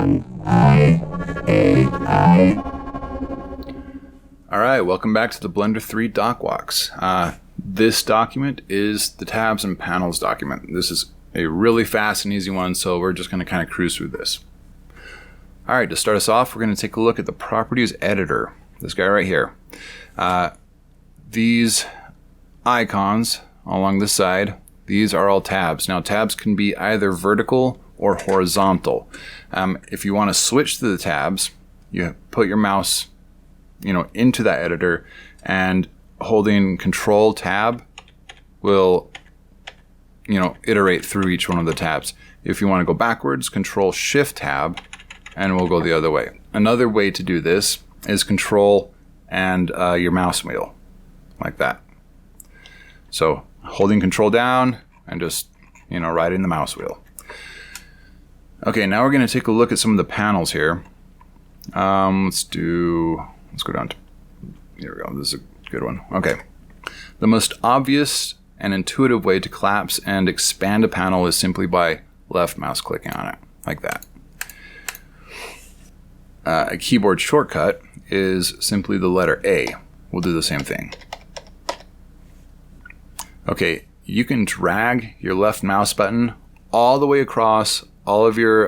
Alright, welcome back to the Blender 3 Docwalks. This document is the tabs and panels document. This is a really fast and easy one, so we're just going to kind of cruise through this. Alright, to start us off, we're going to take a look at the Properties Editor. This guy right here. These icons along the side, these are all tabs. Now, tabs can be either vertical or horizontal. If you want to switch to the tabs, you put your mouse into that editor, and holding Control Tab will, iterate through each one of the tabs. If you want to go backwards, Control Shift Tab, and we'll go the other way. Another way to do this is Control and your mouse wheel, like that. So holding Control down and just, riding the mouse wheel. Okay, now we're going to take a look at some of the panels here. Let's go down to, here we go, this is a good one. Okay. The most obvious and intuitive way to collapse and expand a panel is simply by left mouse clicking on it, like that. A keyboard shortcut is simply the letter A. We'll do the same thing. Okay, you can drag your left mouse button all the way across all of your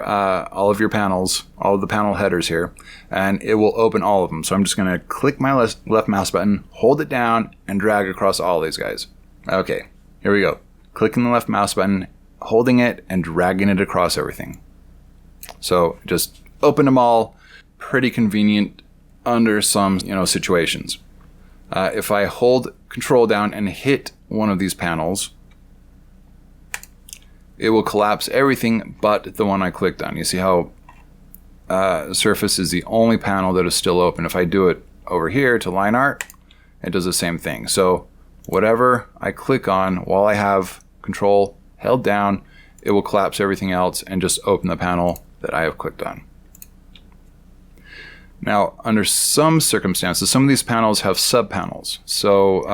panels, all of the panel headers here, and it will open all of them. So I'm just going to click my left mouse button, hold it down, and drag across all these guys. Okay, here we go. Clicking the left mouse button, holding it, and dragging it across everything. So just open them all. Pretty convenient under some situations. If I hold Control down and hit one of these panels, it will collapse everything but the one I clicked on. You see how Surface is the only panel that is still open. If I do it over here to Line Art, it does the same thing. So whatever I click on while I have Control held down, it will collapse everything else and just open the panel that I have clicked on. Now, under some circumstances, some of these panels have subpanels. So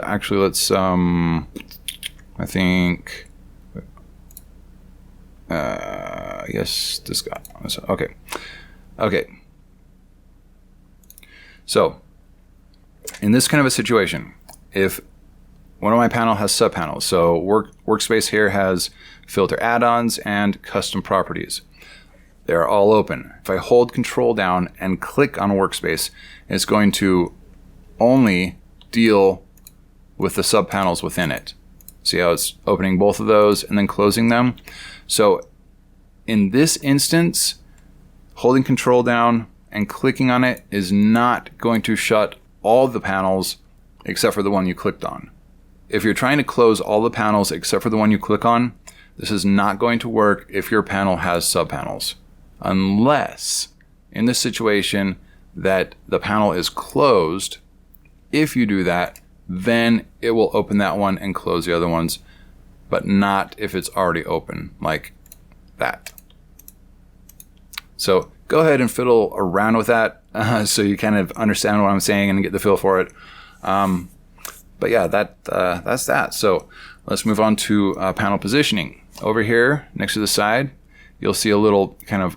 actually, let's, I think, yes, this guy. Okay. Okay. So, in this kind of a situation, if one of my panel has subpanels, so Workspace here has Filter Add-ons and Custom Properties. They're all open. If I hold Control down and click on Workspace, it's going to only deal with the subpanels within it. See how it's opening both of those and then closing them? So in this instance, holding Control down and clicking on it is not going to shut all the panels except for the one you clicked on. If you're trying to close all the panels except for the one you click on, this is not going to work if your panel has subpanels. Unless, in this situation, that the panel is closed. If you do that, then it will open that one and close the other ones, but not if it's already open, like that. So go ahead and fiddle around with that so you kind of understand what I'm saying and get the feel for it. But yeah, that's that. So let's move on to panel positioning. Over here, next to the side, you'll see a little kind of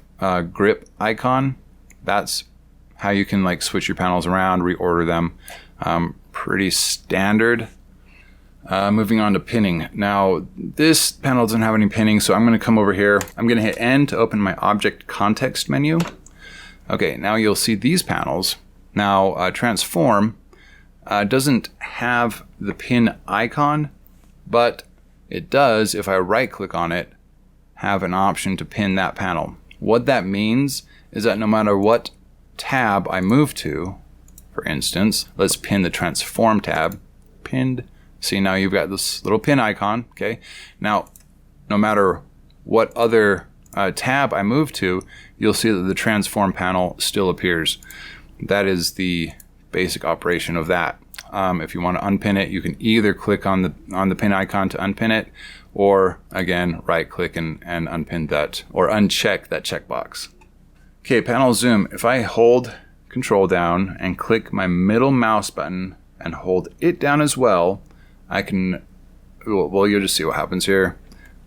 grip icon. That's how you can switch your panels around, reorder them. Pretty standard. Moving on to pinning. Now, this panel doesn't have any pinning, so I'm going to come over here. I'm going to hit N to open my Object Context menu. Okay, now you'll see these panels. Now, Transform doesn't have the pin icon, but it does, if I right-click on it, have an option to pin that panel. What that means is that no matter what tab I move to, for instance, let's pin the Transform tab, pinned. See, now you've got this little pin icon, okay? Now, no matter what other tab I move to, you'll see that the Transform panel still appears. That is the basic operation of that. If you want to unpin it, you can either click on the pin icon to unpin it, or again, right click and unpin that, or uncheck that checkbox. Okay, panel zoom. If I hold Control down and click my middle mouse button and hold it down as well, I can, well, you'll just see what happens here.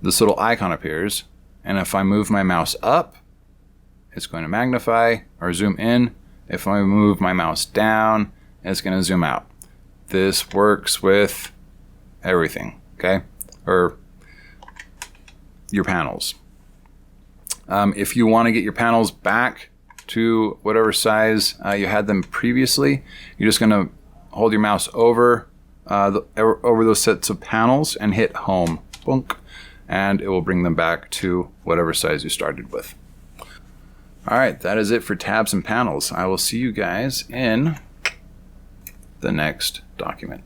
This little icon appears, and if I move my mouse up it's going to magnify or zoom in. If I move my mouse down, it's going to zoom out. This works with everything, okay? Or your panels. If you want to get your panels back to whatever size you had them previously, you're just going to hold your mouse over over those sets of panels and hit home, boink, and it will bring them back to whatever size you started with. All right, that is it for tabs and panels. I will see you guys in the next document.